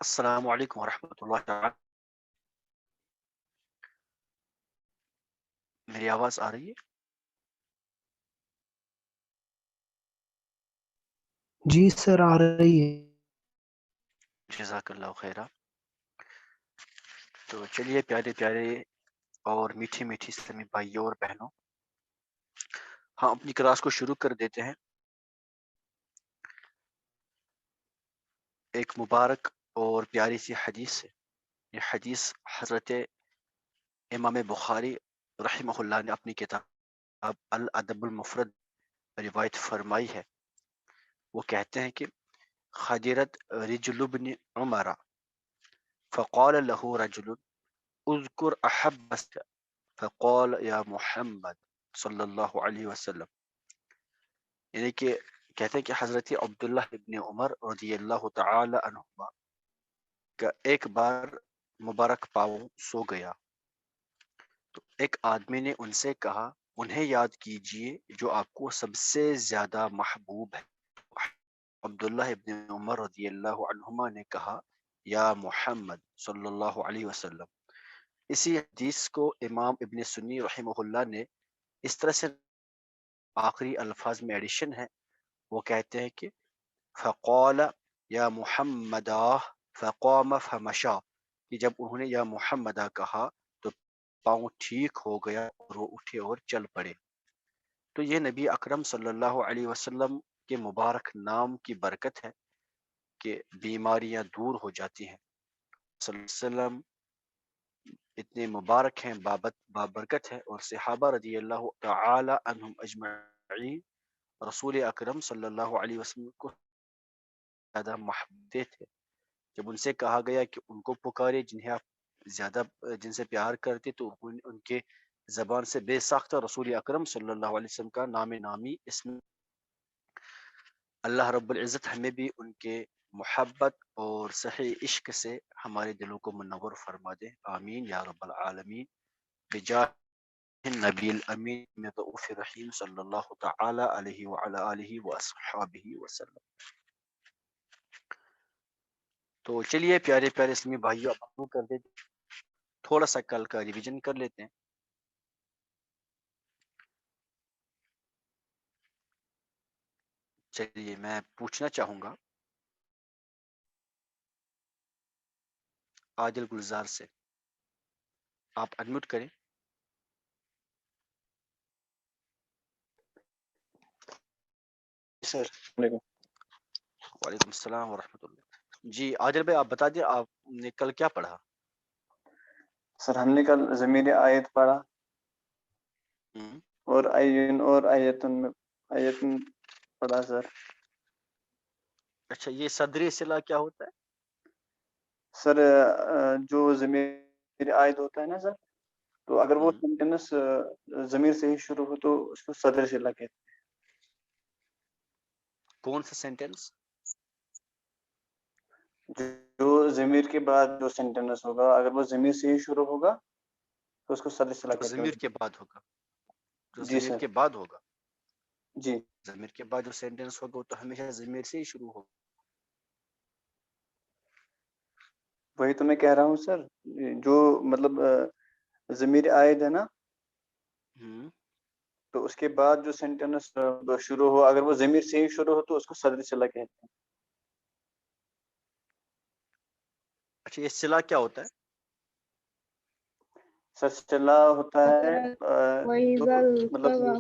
السلام علیکم ورحمۃ اللہ تعالی. میری آواز آ رہی ہے؟ جی سر آ رہی ہے. جزاک اللہ خیرہ. تو چلیے پیارے پیارے اور میٹھی میٹھی اسلامی بھائیوں اور بہنوں، ہم اپنی کلاس کو شروع کر دیتے ہیں. ایک مبارک اور پیاری سی حدیث سے. یہ حدیث حضرت امام بخاری رحمہ اللہ نے اپنی کتاب الادب المفرد روایت فرمائی ہے. وہ کہتے ہیں کہ خدرت رجل بن عمر فقال له رجل اذكر احبك فقال یا محمد صلی اللہ علیہ وسلم. یعنی کہ کہتے ہیں کہ حضرت عبداللہ ابن عمر رضی اللہ تعالی عنہما کا ایک بار مبارک پاؤں سو گیا تو ایک آدمی نے ان سے کہا انہیں یاد کیجئے جو آپ کو سب سے زیادہ محبوب ہے. عبداللہ ابن عمر رضی اللہ عنہما نے کہا یا محمد صلی اللہ علیہ وسلم. اسی حدیث کو امام ابن سنی رحمہ اللہ نے اس طرح سے آخری الفاظ میں ایڈیشن ہے. وہ کہتے ہیں کہ فقال یا محمدہ فقام فمشا، کہ جب انہوں نے یا محمدہ کہا تو پاؤں ٹھیک ہو گیا اور وہ اٹھے اور چل پڑے. تو یہ نبی اکرم صلی اللہ علیہ وسلم کے مبارک نام کی برکت ہے کہ بیماریاں دور ہو جاتی ہیں. صلی اللہ علیہ وسلم اتنے مبارک ہیں، بابرکت ہے، اور صحابہ رضی اللہ تعالی عنہم اجمعین رسول اکرم صلی اللہ علیہ وسلم کو زیادہ محبوب تھے. جب ان سے کہا گیا کہ ان کو پکارے جنہیں آپ زیادہ جن سے پیار کرتے، تو ان کے زبان سے بے ساختہ رسول اکرم صلی اللہ علیہ وسلم کا نام نامی اسم. اللہ رب العزت ہمیں بھی ان کے محبت اور صحیح عشق سے ہمارے دلوں کو منور فرما دے. آمین یا رب العالمین بجاہ النبی الامین رؤوف رحیم صلی اللہ تعالی علیہ وعلی آلہ واصحابہ وسلم. تو چلیے پیارے پیارے اسلامی بھائیو، اب ہم کر دیتے تھوڑا سا کل کا ریویژن کر لیتے ہیں. چلیے میں پوچھنا چاہوں گا عادل گلزار سے، آپ انمیوٹ کریں. سر علیکم. وعلیکم السلام ورحمۃ اللہ. جی عادل بھائی آپ بتا دیں آپ نے کل کیا پڑھا؟ سر ہم نے کل ضمیر آیت پڑھا ہم، اور آیین اور آیتن پڑھا سر. اچھا یہ صدری صلہ کیا ہوتا ہے؟ سر جو ضمیر آیت ہوتا ہے نا سر، تو اگر وہ ہم، سینٹینس ضمیر سے ہی شروع ہو تو اس کو صدر سے لگے. کون سا سینٹینس؟ جو ضمیر کے بعد جو سینٹینس ہوگا اگر وہ ضمیر سے ہی شروع ہوگا تو اس کو صدر سے جو کہتے ضمیر ہیں. کے بعد ہوگا، جو جی ضمیر سر. کے بعد ہوگا، جی ضمیر کے بعد جو سینٹینس ہوگا وہ تو ہمیشہ ضمیر سے ہی شروع ہوگا. وہی تو میں کہہ رہا ہوں سر، جو مطلب ضمیر آیت ہے نا، ہم، تو اس کے بعد جو سینٹینس شروع ہو اگر وہ ضمیر سے ہی شروع ہو تو اس کو صدر صلہ کہتے ہیں. اچھا یہ صلہ کیا ہوتا ہے؟ سر صلہ ہوتا ہے جو مطلب جو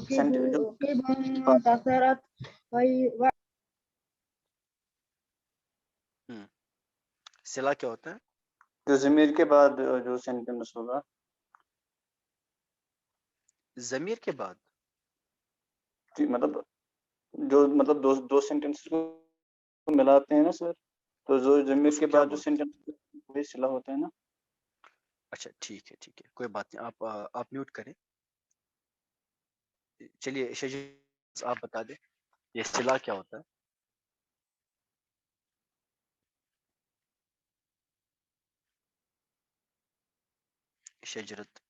صلہ کیا ہوتا ہے؟ جو ضمیر کے بعد جو سینٹینس ہوگا. ضمیر کے بعد؟ جی مطلب جو مطلب دو سینٹینس کو ملاتے ہیں نا سر، تو جو ضمیر اس کے کو کیا بعد جو بولتے ہیں؟ سینٹینس وہی صلہ ہوتا ہے نا. اچھا ٹھیک ہے ٹھیک ہے، کوئی بات نہیں، آپ میوٹ کریں. چلیے شجاع آپ بتا دیں یہ صلہ کیا ہوتا ہے؟ شجرت.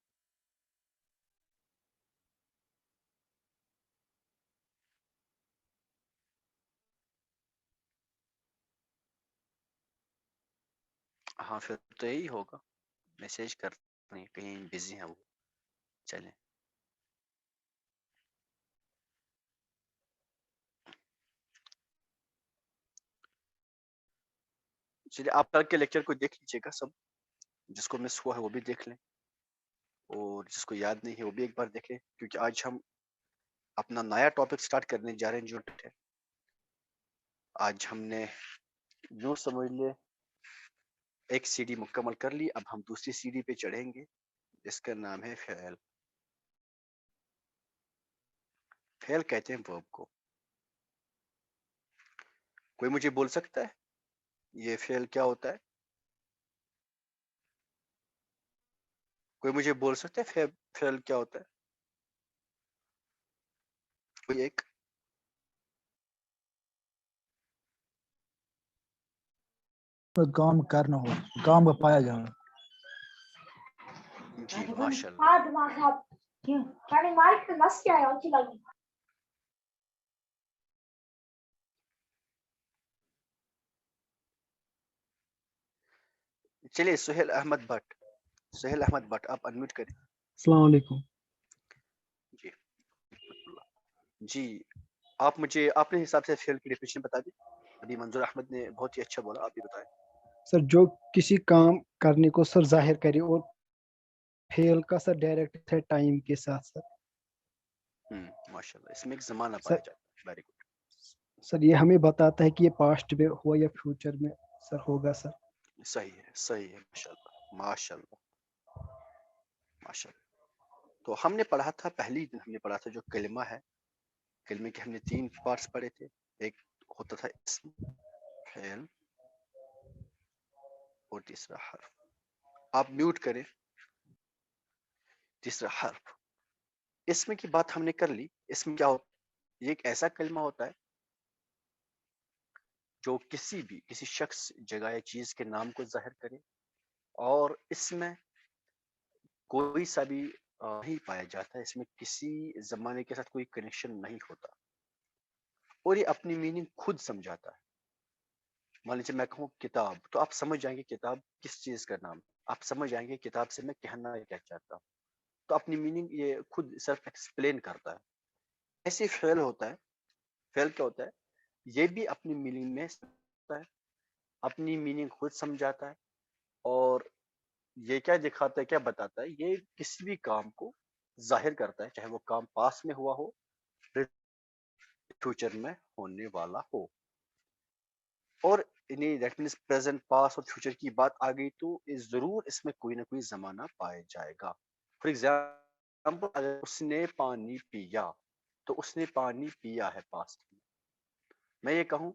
ہاں پھر تو یہی ہوگا. میسج کر نہیں کہیں بزی ہیں وہ. چلیں چلیے آپ کل کے لیکچر کو دیکھ لیجیے گا سب. جس کو مس ہوا ہے وہ بھی دیکھ لیں اور جس کو یاد نہیں ہے وہ بھی ایک بار دیکھ لیں, کیونکہ آج ہم اپنا نیا ٹاپک سٹارٹ کرنے جا رہے ہیں جو ہے آج ہم نے یوں سمجھ لے ایک سی ڈی مکمل کر لی. اب ہم دوسری سی ڈی پہ چڑھیں گے جس کا نام ہے فعل. فعل کہتے ہیں verb کو. کوئی مجھے بول سکتا ہے یہ فعل کیا ہوتا ہے؟ کوئی مجھے بول سکتا ہے فعل کیا ہوتا ہے؟ کوئی ایک کام کرنا ہو, کام کا پایا جانا. جی ماشاء اللہ. چلیے سہیل احمد بٹ آپ انمیوٹ کریں. السلام علیکم. جی جی آپ مجھے اپنے حساب سے فعل کی ڈیفینیشن بتا دیں. ابھی منظور احمد نے بہت ہی اچھا بولا, آپ بھی بتائیں. سر جو کسی کام کرنے کو سر ظاہر کرے اور فعل کا سر ڈائریکٹ ہے ٹائم کے ساتھ سر. ماشاء اللہ اس میں ایک زمانہ سر پایا جاتا ہے. Very good. سر یہ ہمیں بتاتا ہے کہ یہ پاسٹ میں ہوا یا فیوچر میں سر ہوگا سر. صحیح ہے ماشاء اللہ ماشاء اللہ ماشاء اللہ. تو ہم نے پڑھا تھا پہلی دن ہم نے پڑھا تھا جو کلمہ ہے. کلمے کے ہم نے 3 پارٹس پڑھے تھے. ایک ہوتا تھا اسم, فعل اور تیسرا حرف. آپ میوٹ کریں. تیسرا حرف. اسم کی بات ہم نے کر لی. اسم کیا ہوتا ہے؟ یہ ایک ایسا کلمہ ہوتا ہے جو کسی شخص, جگہ یا چیز کے نام کو ظاہر کرے اور اس میں کوئی سا بھی نہیں پایا جاتا ہے. اس میں کسی زمانے کے ساتھ کوئی کنیکشن نہیں ہوتا اور یہ اپنی میننگ خود سمجھاتا ہے. مان لیجیے میں کہوں کتاب تو آپ سمجھ جائیں گے کتاب کس چیز کا نام. آپ سمجھ جائیں گے کتاب سے میں کہنا کیا چاہتا ہوں. تو اپنی میننگ یہ خود سیلف ایکسپلین کرتا ہے. ایسے فعل ہوتا ہے. فعل کیا ہوتا ہے؟ یہ بھی اپنی میننگ میں ہوتا ہے, اپنی میننگ خود سمجھاتا ہے اور یہ کیا دکھاتا ہے, کیا بتاتا ہے, یہ کسی بھی کام کو ظاہر کرتا ہے چاہے وہ کام پاس میں ہوا ہو فیوچر میں ہونے والا ہو. اور دیٹ مینس پریزنٹ پاس اور فیوچر کی بات آ گئی تو ضرور اس میں کوئی نہ کوئی زمانہ پایا جائے گا. فار ایگزامپل اگر اس نے پانی پیا تو اس نے پانی پیا ہے پاسٹ میں. میں یہ کہوں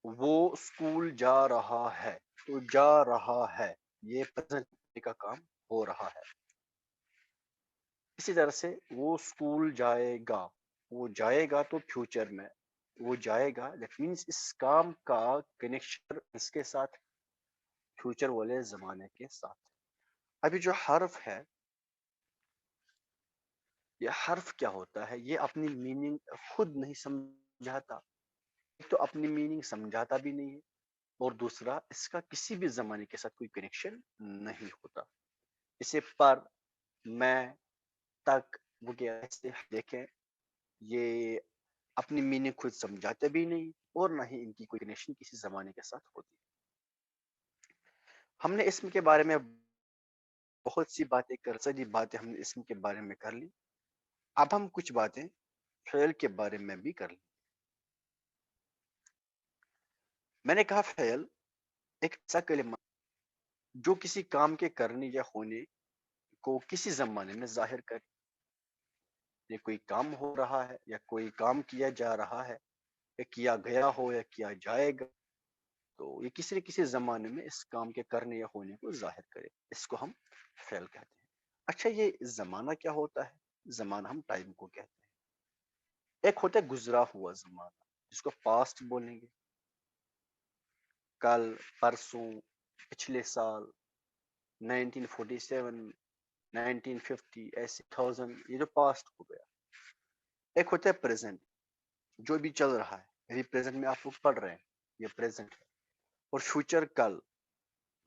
وہ اسکول جا رہا ہے تو جا رہا ہے, یہ پریزنٹ کا کام ہو رہا ہے. اسی طرح سے وہ اسکول جائے گا, وہ جائے گا تو فیوچر میں وہ جائے گا. دیٹ مینس اس کام کا کنیکشن اس کے ساتھ فیوچر والے زمانے کے ساتھ. ابھی جو حرف ہے, یہ حرف کیا ہوتا ہے؟ یہ اپنی میننگ خود نہیں سمجھاتا. ایک تو اپنی میننگ سمجھاتا بھی نہیں ہے اور دوسرا اس کا کسی بھی زمانے کے ساتھ کوئی کنیکشن نہیں ہوتا. اسے پر, میں, تک وغیرہ سے دیکھیں یہ اپنی میننگ خود سمجھاتے بھی نہیں اور نہ ہی ان کی کوئی کنیکشن کسی زمانے کے ساتھ ہوتی. ہم نے اسم کے بارے میں بہت سی باتیں ہم نے اسم کے بارے میں کر لی. اب ہم کچھ باتیں فعل کے بارے میں بھی کر لی. میں نے کہا فعل ایک ایسا کلمہ جو کسی کام کے کرنے یا ہونے کو کسی زمانے میں ظاہر کرے. یہ کوئی کام ہو رہا ہے یا کوئی کام کیا جا رہا ہے یا کیا گیا ہو یا کیا جائے گا, تو یہ کسی نہ کسی زمانے میں اس کام کے کرنے یا ہونے کو ظاہر کرے. اس کو ہم فعل کہتے ہیں. اچھا یہ زمانہ کیا ہوتا ہے؟ زمانہ ہم ٹائم کو کہتے ہیں. ایک ہوتا ہے گزرا ہوا زمانہ جس کو پاسٹ بولیں گے. کل, پرسوں, پچھلے سال, 1947, 1950, ایسے 1000, یہ جو پاسٹ ہو گیا. ایک ہوتا ہے پریزنٹ جو بھی چل رہا ہے. ابھی پریزنٹ میں آپ لوگ پڑھ رہے ہیں, یہ پریزنٹ ہے. اور فیوچر کل,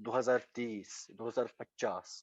2030 2050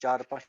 4-5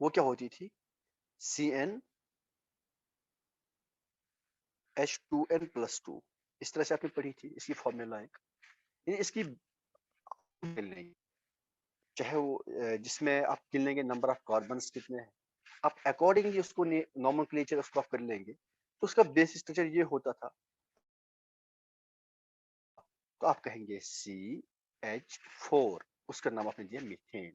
وہ کیا ہوتی تھی CnH2n+2. اس طرح سے آپ نے پڑھی تھی اس کی فارمولا ایک. اس کی چاہے وہ جس میں آپ گن لیں گے نمبر آف کاربنس کتنے ہیں, آپ اکارڈنگلی اس کو نومنکلیچر اس کو آپ کر لیں گے. تو اس کا بیس اسٹرکچر یہ ہوتا تھا, تو آپ کہیں گے CH4, اس کا نام آپ نے دیا میتھین.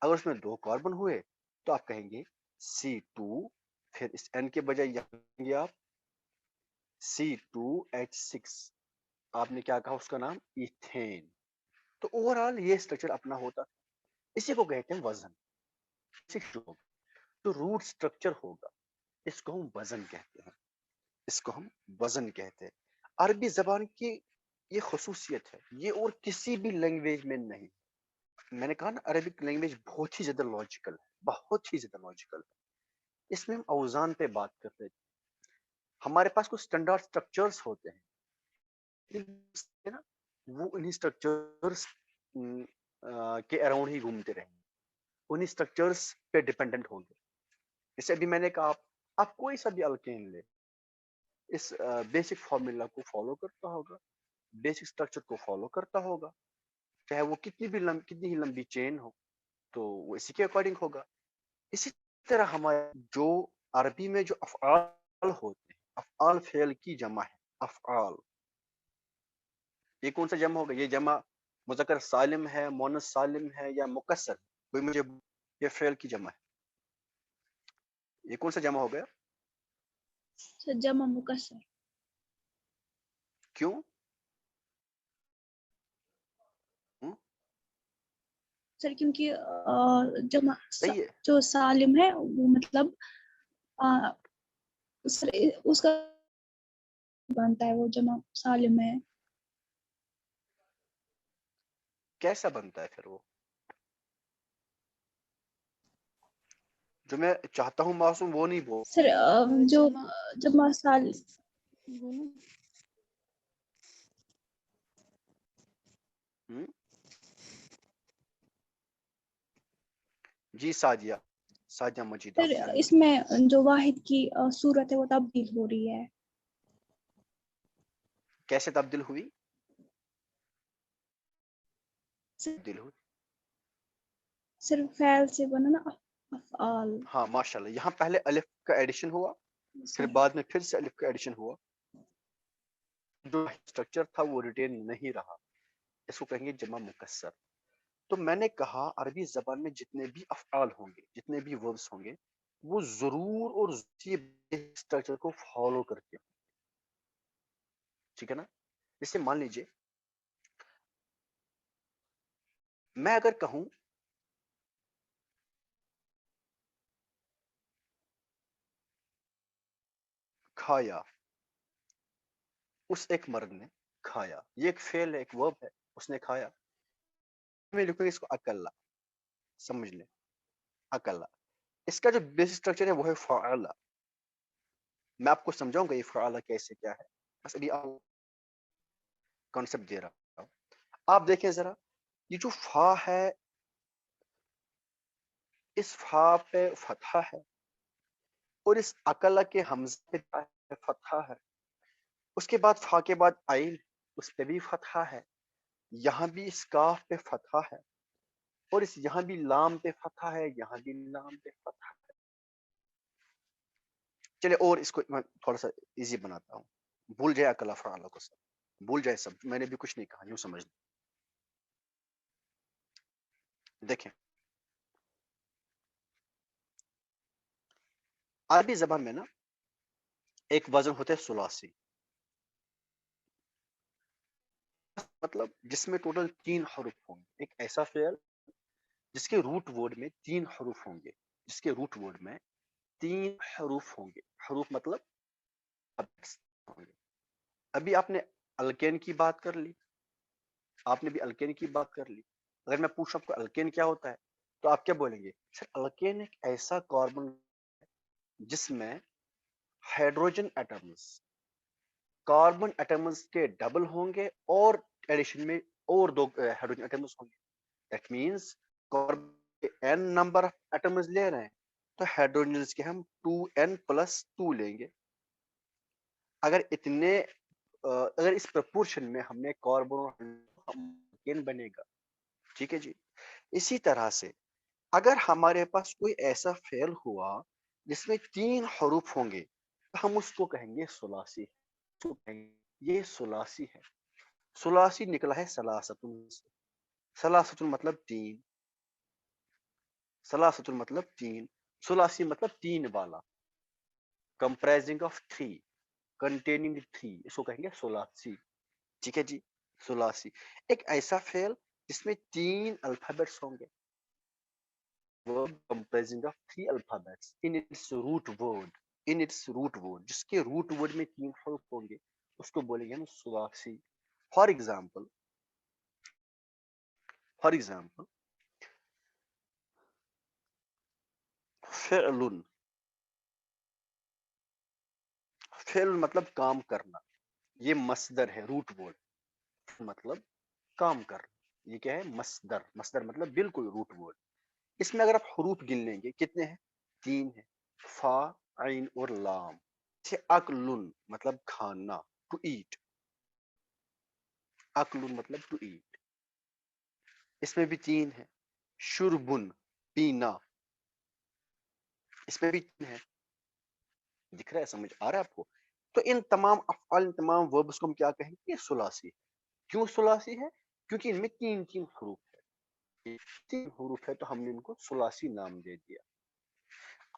اگر اس میں 2 کاربن ہوئے تو آپ کہیں گے C2, پھر اس N کے بجائے یہاں کہیں گے آپ C2H6, آپ نے کیا کہا اس کا نام ایتھین. تو اوور آل یہ اسٹرکچر اپنا ہوتا, اسی کو کہتے ہیں وزن. تو روٹ اسٹرکچر ہوگا, اس کو ہم وزن کہتے ہیں, اس کو ہم وزن کہتے ہیں. عربی زبان کی یہ خصوصیت ہے, یہ اور کسی بھی لینگویج میں نہیں. میں نے کہا نا عربک لینگویج بہت ہی زیادہ لاجیکل ہے, بہت ہی زیادہ لاجیکل ہے. اس میں ہم اوزان پہ بات کرتے ہیں, ہمارے پاس کچھ اسٹینڈرڈ اسٹرکچرز ہوتے ہیں, وہ انہی اسٹرکچرز کے اراؤنڈ ہی گھومتے رہیں گے, انہی اسٹرکچرز پہ ڈیپینڈنٹ ہوں گے. جیسے ابھی میں نے کہا آپ کوئی سا بھی الکین لے, اس بیسک فارمولا کو فالو کرتا ہوگا, بیسک اسٹرکچر کو فالو کرتا ہوگا, چاہے وہ کتنی ہی لمبی چین ہو, تو وہ اسی کے اکارڈنگ ہوگا. اسی طرح ہمارے جو عربی میں جو افعال ہوتے ہیں, افعال فعل کی جمع ہے, افعال. یہ کون سا جمع ہوگا؟ یہ جمع مذکر سالم ہے, مؤنث سالم ہے, یا مکسر؟ کوئی مجھے یہ فعل کی جمع ہے, یہ کون سا جمع ہو گیا؟ جمع مکسر. کیوں؟ سر کیونکہ جمع صحیح ہے, جو سالم ہے وہ مطلب سر اس کا بنتا ہے, وہ جمع سالم ہے. کیسا بنتا ہے پھر وہ؟ جو میں چاہتا ہوں معصوم وہ نہیں بول. سر جو جمع سالم جی سعدیہ مجید, سر آپ کہہ رہی اس تھی. میں جو واحد کی صورت ہے وہ تبدیل ہو رہی ہے. کیسے تبدیل ہوئی؟ تبدیل ہوئی, صرف فعل سے بنا نا افعال. ہاں ماشاءاللہ. یہاں پہلے الف کا ایڈیشن ہوا, پھر بعد میں پھر سے الف کا ایڈیشن ہوا, جو اسٹرکچر تھا وہ ریٹین نہیں رہا, اس کو کہیں گے جمع مکسر. تو میں نے کہا عربی زبان میں جتنے بھی افعال ہوں گے, جتنے بھی وربس ہوں گے, وہ ضرور اور اسٹرکچر کو فالو کرتے ہیں, ٹھیک ہے نا. جیسے مان لیجئے میں اگر کہوں کھایا, اس ایک مرد نے کھایا, یہ ایک فعل ہے, ایک ورب ہے, اس نے کھایا. میں لکھوں گا اس کو اکلا, سمجھ لیں اکلا. اس کا جو بیس اسٹرکچر ہے وہ ہے فعلا. میں آپ کو سمجھاؤں گا یہ فعلا کیسے کیا ہے, بس ابھی آپ کانسیپٹ دے رہا ہوں. آپ دیکھیں ذرا, یہ جو فا ہے, اس فا پہ فتحہ ہے, اور اس اکلا کے حمزہ پہ فتحہ ہے. اس کے بعد فا کے بعد عین, اس پہ بھی فتحہ ہے. یہاں بھی اس کاف پہ فتحہ ہے, اور اس یہاں بھی لام پہ فتحہ ہے, یہاں بھی لام پہ فتحہ ہے. چلے اور اس کو میں تھوڑا سا ایزی بناتا ہوں, بھول جائے اکلا فعلا کو, سب بھول جائے, سب میں نے بھی کچھ نہیں کہا, یوں سمجھ لیں. دیکھیں عربی زبان میں نا ایک وزن ہوتا ہے ثلاثی, مطلب جس میں ٹوٹل 3 حروف ہوں گے. ایک ایسا فعل جس کے روٹ ورڈ میں 3 حروف ہوں گے, جس کے روٹ ورڈ میں 3 حروف ہوں گے. حروف مطلب ہوں گے. ابھی آپ نے الکین کی بات کر لی, آپ نے بھی الکین کی بات کر لی. اگر میں پوچھوں آپ کو الکین کیا ہوتا ہے, تو آپ کیا بولیں گے؟ سر الکین ایک ایسا کاربن جس میں ہائیڈروجن ایٹمز کاربن ایٹمز کے ڈبل ہوں گے, اور ایڈیشن میں اور 2 ہائیڈروجن ایٹمز ہوں گے. That means carbon n number of atoms لے رہے ہیں, تو ہائیڈروجنز کے ہم 2n+2 لیں گے. اگر اس پرپورشن میں ہم نے کاربن بنے گا. ٹھیک ہے جی. اسی طرح سے اگر ہمارے پاس کوئی ایسا فعل ہوا جس میں 3 حروف ہوں گے تو ہم اس کو کہیں گے ثلاثی. یہ ثلاثی ہے. ثلاثی نکلا ہے ثلاثۃ سے. ثلاثۃ مطلب 3. ثلاثۃ مطلب 3. ثلاثی مطلب 3 والا. comprising of 3, containing 3, اس کو کہیں گے ثلاثی. ٹھیک ہے جی. ثلاثی ایک ایسا فعل جس میں 3 الفابیٹس ہوں گے. verb comprising of 3 alphabets in its root word, جس کے روٹ ورڈ میں 3 حروف ہوں گے اس کو بولیں گے ہم ثلاثی. فار ایگزامپل فعل مطلب کام کرنا. یہ مصدر ہے. روٹ ورڈ مطلب کام کرنا. یہ کیا ہے؟ مصدر مطلب بالکل روٹ ورڈ. اس میں اگر آپ حروف گن لیں گے کتنے ہیں؟ 3 ہیں. فا، عین اور لام. اکلن مطلب کھانا. To at. اکلن مطلب ٹو ایٹ. اس میں بھی 3 ہیں. شربن پینا. اس میں بھی 3 ہیں. دکھ رہا ہے؟ سمجھ آ رہا ہے آپ کو؟ تو ان تمام افعال، ان تمام وربس کو ہم کیا کہیں گے؟ ثلاثی. کیوں ثلاثی ہے؟ کیونکہ ان میں 3 حروف ہے. 3 حروف ہے تو ہم نے ان کو ثلاثی نام دے دیا.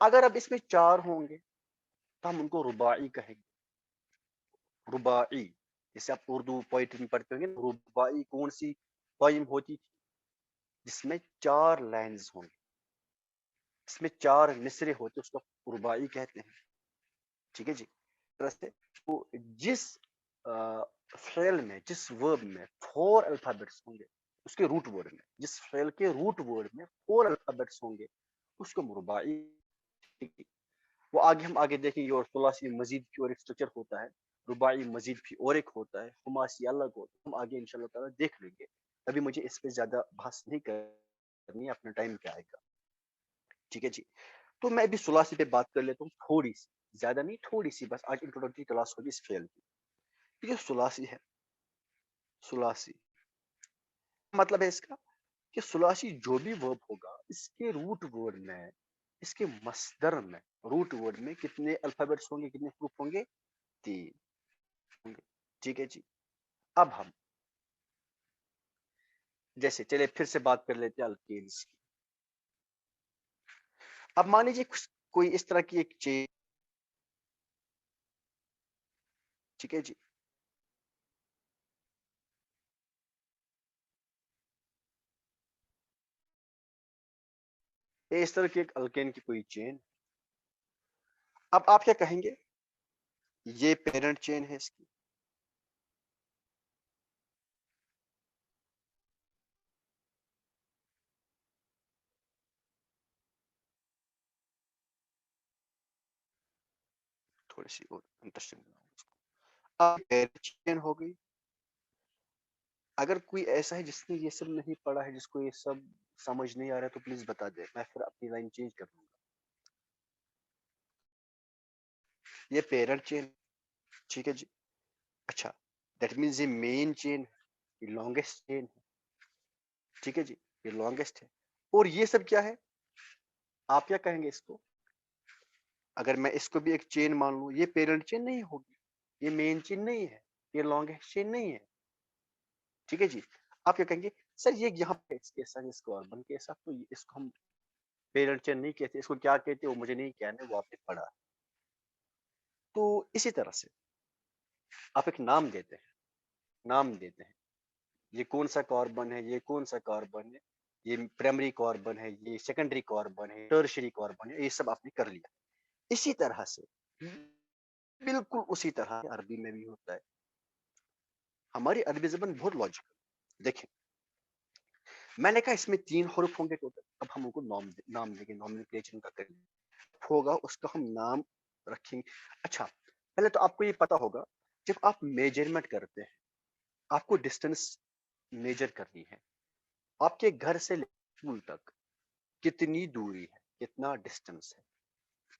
اگر اب اس میں 4 ہوں گے تو ہم ان کو رباعی کہیں گے. رباعی جیسے آپ اردو پوئٹری میں پڑھتے ہوں گے، رباعی کون سی پوئم ہوتی تھی؟ جس میں 4 لائنز ہوں گے، اس میں 4 مصرے ہوتے، اس کو رباعی کہتے ہیں. ٹھیک ہے جی. تو جس فعل میں، جس ورب میں 4 الفابیٹس ہوں گے اس کے روٹ ورڈ میں، جس فعل کے روٹ ورڈ میں 4 الفابیٹس ہوں گے اس کو رباعی. وہ ہم آگے دیکھیں گے. اور ثلاثی مزید کی اور ایک اسٹرکچر ہوتا ہے، رباعی مزید بھی اور ایک ہوتا ہے، خماسی الگ ہوتا ہے. ہم آگے انشاءاللہ تعالیٰ دیکھ لیں گے. ابھی مجھے اس پہ زیادہ بحث نہیں کرنی، اپنا ٹائم کیا آئے گا. ٹھیک ہے جی. تو میں ابھی ثلاثی پہ بات کر لیتا ہوں تھوڑی سی، زیادہ نہیں، تھوڑی سی بس. آج انٹروڈکٹری کلاس ہوگی اس فعل کی. یہ ثلاثی ہے. ثلاثی مطلب ہے اس کا کہ ثلاثی جو بھی ورب ہوگا اس کے روٹ ورڈ میں، اس کے مصدر میں، روٹ ورڈ میں کتنے الفابیٹس ہوں گے، کتنے حروف ہوں گے؟ 3 ہوں گے. ٹھیک ہے جی. اب ہم جیسے چلے پھر سے بات کر لیتے ہیں الکینز کی. اب مان لیجیے کوئی اس طرح کی ایک چین. ٹھیک ہے جی. اس طرح کی ایک الکین کی کوئی چین. اب آپ کیا کہیں گے؟ یہ پیرنٹ چین ہے اس کی. تھوڑی سی اور انٹرسٹنگ پیرنٹ چین ہو گئی. اگر کوئی ایسا ہے جس نے یہ سب نہیں پڑھا ہے، جس کو یہ سب سمجھ نہیں آ رہا ہے تو پلیز بتا دے، میں پھر اپنی لائن چینج کر دوں گا. یہ پیرنٹ چین. ٹھیک ہے جی. اچھا، دیٹ مینز یہ مین چین ہے، یہ لانگیسٹ چین ہے. ٹھیک ہے جی. یہ لانگیسٹ ہے. اور یہ سب کیا ہے؟ آپ کیا کہیں گے اس کو؟ اگر میں اس کو بھی ایک چین مان لوں، یہ پیرنٹ چین نہیں ہوگی، یہ مین چین نہیں ہے، یہ لانگیسٹ چین نہیں ہے. ٹھیک ہے جی. آپ کیا کہیں گے؟ سر یہ یہاں پہ اس کے ساتھ، اس کاربن کے ساتھ، تو اس کو ہم پیرنٹ چین نہیں کہتے، اس کو کیا کہتے وہ مجھے نہیں کہنا، وہ آپ نے پڑھا. تو اسی طرح سے آپ ایک نام دیتے ہیں. یہ کون سا کاربن ہے، یہ کون سا کاربن ہے، یہ پرائمری کاربن ہے، یہ سیکنڈری کاربن ہے، ٹرشری کاربن ہے. یہ سب آپ نے کر لیا. اسی طرح سے بالکل اسی طرح عربی میں بھی ہوتا ہے. ہماری عربی زبان بہت لاجیکل. دیکھیں، میں نے کہا اس میں 3 حروف ہوں گے ٹوٹل. اب ہم ان کو نام دیں گے. نومنکلیچر کا کریں ہوگا، اس کا ہم نام رکھیں گے. اچھا، پہلے تو آپ کو یہ پتا ہوگا جب آپ میجرمنٹ کرتے ہیں، آپ کو ڈسٹینس میجر کرنی ہے. آپ کے گھر سے اسکول تک کتنی دوری ہے، کتنا ڈسٹینس ہے.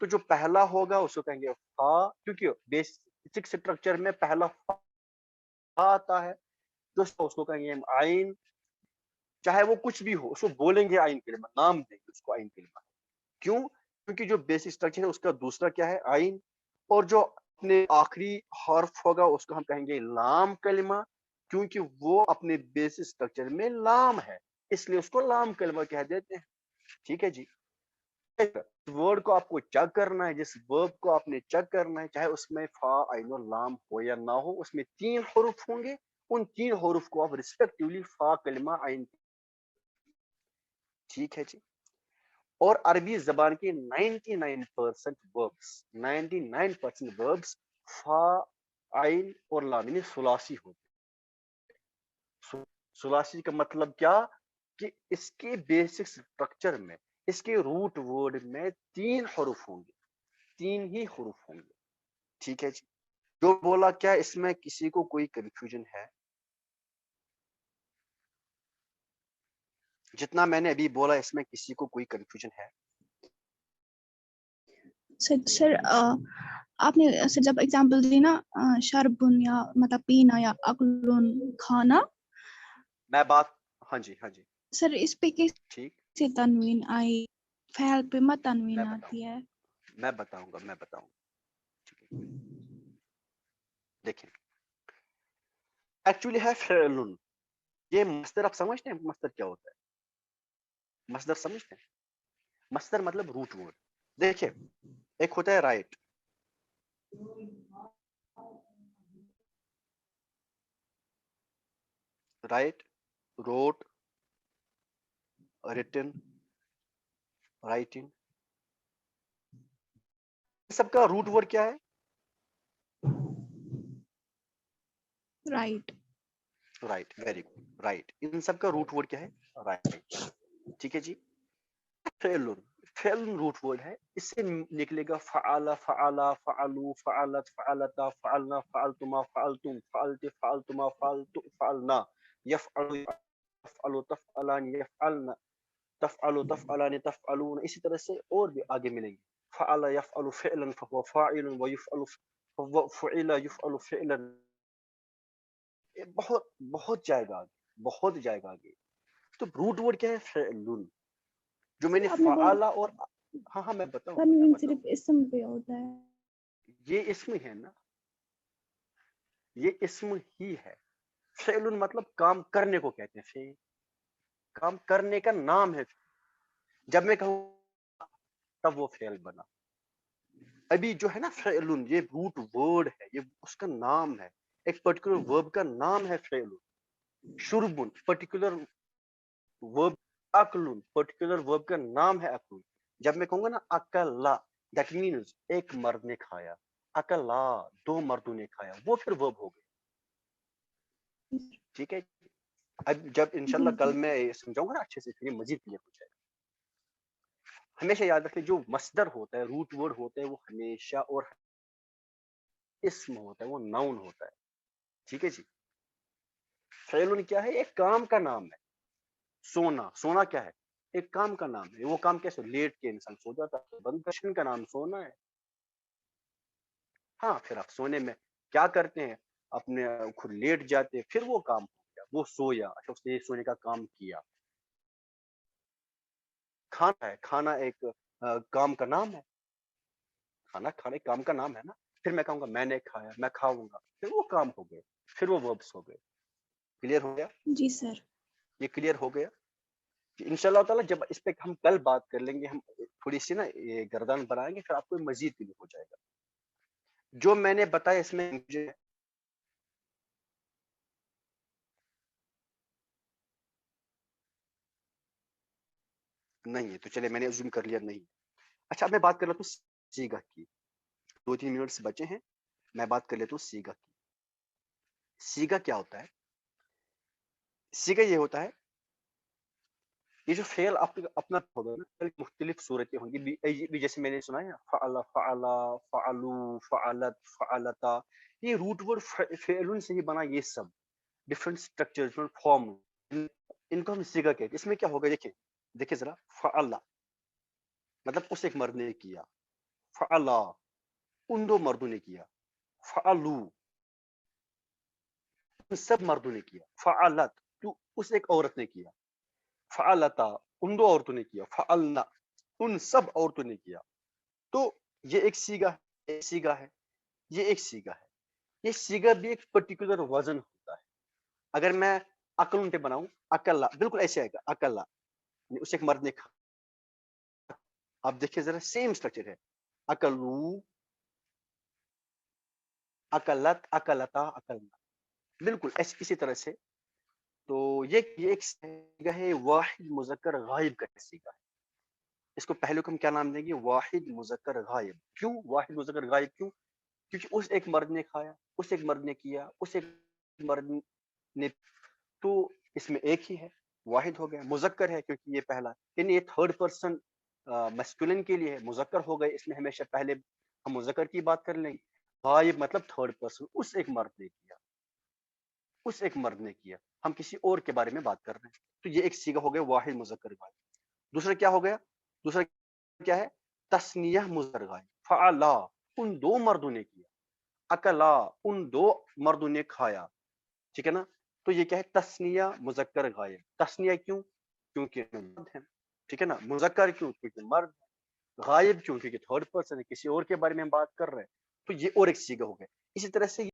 تو جو پہلا ہوگا اس کو کہیں گے فا، کیونکہ بیسک سٹرکچر میں پہلا فا آتا ہے، تو اس کو کہیں گے آئین، چاہے وہ کچھ بھی ہو اس کو بولیں گے آئین کلمہ، نام دیں گے اس کو آئین کلمہ. کیوں؟ کیونکہ جو بیسک اسٹرکچر ہے اس کا دوسرا کیا ہے؟ آئین. اور جو اپنے آخری حرف ہوگا اس کو ہم کہیں گے لام کلمہ، کیونکہ وہ اپنے بیسک اسٹرکچر میں لام ہے، اس لیے اس کو لام کلمہ کہہ دیتے ہیں. ٹھیک ہے جی. ورڈ کو آپ کو چیک کرنا ہے، جس ورب کو آپ نے چیک کرنا ہے، چاہے اس میں فا عین و لام ہو یا نہ ہو، اس میں 3 حروف ہوں گے، ان 3 حروف کو آپ ریسپیکٹیولی فا کلمہ عین. ٹھیک ہے جی. اور عربی زبان کی 99% وربس فا عین اور لام یعنی ثلاثی ہوتے ہیں. ثلاثی کا مطلب کیا؟ کہ اس کے بیسک سٹرکچر میں، اس کے روٹ ورڈ میں 3 حروف ہوں گے، 3 ہی حروف ہوں گے. ٹھیک ہے جی. جو بولا کیا اس میں کسی کو کوئی کنفیوژن ہے؟ جتنا میں نے ابھی بولا اس میں کسی کو کوئی کنفیوژن ہے؟ سر آپ نے سر جب اگزامپل دی نا شربن یا مطلب پینا یا اکلن کھانا، میں بات ہاں جی سر اس پہ ٹھیک، کیسے تنوین آئی؟ فعل پہ مت تنوین آتی ہے؟ میں بتاؤں گا. ٹھیک ہے. دیکھیں ایکچولی ہے فعلن. یہ مصدر آپ سمجھتے ہیں مصدر کیا ہوتا ہے؟ مصدر سمجھتے ہیں؟ مصدر مطلب روٹ ورڈ. دیکھیں ایک ہوتا ہے right, right, root, written, writing. سب کا روٹ ورڈ کیا ہے؟ Right. Right. Very good. Right. ان سب کا روٹ ورڈ کیا ہے؟ رائٹ. ٹھیک ہے جی. فعلن، فعلن روٹ ورڈ ہے، اس سے نکلے گا فعل، فعلا، فعلو، فعلت، فعلتا، فعلنا، فعلتما، فعلتم، فعلت، فعلتما، فعلت، فعلنا، یفعل، یفعل، تفعلان، یفعلن، تفعل، تفعلان، تفعلون. اسی طرح سے اور بھی آگے ملیں گے. فعل یفعل فعلا فهو فاعل ويفعل فهو فعل يفعل فعلا. بہت جائے گا آگے، بہت جائے گا آگے. تو روٹ ورڈ کیا ہے؟ فعلن. جو میں نے فعلا اور ہاں میں بتاؤں تنوین صرف اسم پہ ہوتا ہے. یہ اسم ہے نا، یہ اسم ہی ہے. فعلن مطلب کام کرنے کو کہتے ہیں. فعل کام کرنے کا نام ہے. جب میں کہوں تب وہ فعل بنا. ابھی جو ہے نا فعلن یہ روٹ ورڈ ہے، یہ اس کا نام ہے، ایک پرٹیکولر ورب کا نام ہے فعلن. شربن پرٹیکولر ورب، اکلن پرٹیکولر ورب کا نام ہے اکلن. جب میں کہوں گا نا اکلا، دیٹ مینز ایک مرد نے کھایا. اکلا 2 مردوں نے کھایا، وہ پھر ورب ہو گئے. ٹھیک ہے. اب جب انشاءاللہ کل میں سمجھاؤں گا نا اچھے سے پھر یہ مزید کلیئر ہو جائے گا. ہمیشہ یاد رکھیں جو مصدر ہوتا ہے، روٹ ورڈ ہوتا ہے، وہ ہمیشہ اور اسم ہوتا ہے، وہ ناؤن ہوتا ہے. ٹھیک ہے جی. فعلن کیا ہے؟ ایک کام کا نام ہے. سونا، سونا کیا ہے؟ ایک کام کا نام ہے. وہ کام کیسے؟ لیٹ کے انسان سو جاتا ہے، بندشن کا نام سونا ہے. ہاں پھر آپ سونے میں کیا کرتے ہیں؟ اپنے خود لیٹ جاتے، پھر وہ کام ہو گیا، وہ سویا، اس نے سونے کا کام کیا. کھانا ہے، کھانا ایک کام کا نام ہے. کھانا کھانے کام کا نام ہے نا. پھر میں کہوں گا میں نے کھایا، میں کھاؤں گا، پھر وہ کام ہو گئے، پھر وہ وربس ہو گئے. کلیئر ہو گیا؟ جی سر. یہ کلیئر ہو گیا. انشاءاللہ تعالی جب اس پہ ہم کل بات کر لیں گے، ہم تھوڑی سی نا یہ گردان بنائیں گے، پھر آپ کو مزید کلیئر ہو جائے گا. جو میں نے بتایا اس میں مجھے نہیں ہے تو چلے میں نے زوم کر لیا نہیں. اچھا اب میں بات کر لیتا ہوں سیگا کی. 2-3 منٹس بچے ہیں، میں بات کر لیتا ہوں سیگا کی. سیگا کیا ہوتا ہے؟ سیگا یہ ہوتا ہے، یہ جو فعل اپنا ہوگا نا، مختلف صورتیں ہوں گی. جیسے میں نے سنا ہے فعل، فعلا، فعلو، فعلت، فعلتا. یہ روٹ ورڈ فعلن سے ہی بنا. یہ سب ڈفرنٹ اسٹرکچر، ڈفرنٹ فارم، ان کو ہم سیگا کہتے ہیں. اس میں کیا ہوگا؟ دیکھیں ذرا. فعلا مطلب اس ایک مرد نے کیا. فعلا ان دو مردوں نے کیا. فعلو ان سب مردوں نے کیا. فعلت تو اس ایک عورت نے کیا. فعلتا ان دو عورتوں نے کیا. فعلنا ان سب عورتوں نے کیا. تو یہ ایک سیگا ہے, ایک سیگا ہے, یہ ایک سیگا ہے. یہ سیگا بھی ایک پرٹیکولر وزن ہوتا ہے. اگر میں عقل پہ بناؤں اکلا, بالکل ایسے آئے گا اکلا, اس ایک مرد نے کھا. آپ دیکھیں ذرا سیم اسٹرکچر ہے. اکلو اکلت اکلتا اکلنا, بالکل ایسے اسی طرح سے. تو یہ ایک سیگا ہے واحد مذکر غائب کا سیگا ہے. اس کو پہلے کو ہم کیا نام دیں گے؟ واحد مذکر غائب. کیوں واحد مذکر غائب؟ کیوں؟ کیونکہ اس ایک مرد نے کھایا, اس ایک مرد نے کیا, اس ایک مرد نے, تو اس میں ایک ہی ہے, واحد ہو گیا. مذکر ہے کیونکہ یہ پہلا, یعنی یہ تھرڈ پرسن میسکولن کے لیے ہے. مذکر ہو گئے, اس میں ہمیشہ پہلے ہم مذکر کی بات کر لیں گے. غائب مطلب تھرڈ پرسن, اس ایک مرد نے کیا, اس ایک مرد نے کیا. ہم کسی اور کے بارے میں بات کر رہے ہیں. تو یہ ایک سیگا ہو گیا واحد مذکر غائب. دوسرا کیا ہو گیا؟ دوسرا کیا ہے؟ تثنیہ مذکر غائب. فعلا ان دو مردوں نے کیا. اکلا ان دو مردوں نے کھایا. ٹھیک ہے نا؟ تو یہ کیا ہے؟ تثنیہ مذکر غائب. تثنیہ کیوں؟ کیونکہ مرد ہے. ٹھیک ہے نا؟ مذکر کیوں؟ کیونکہ مرد. غائب کیوں؟ کیونکہ تھرڈ پرسن ہے, کسی اور کے بارے میں ہم بات کر رہے ہیں. تو یہ اور ایک سیگا ہو گیا. اسی طرح سے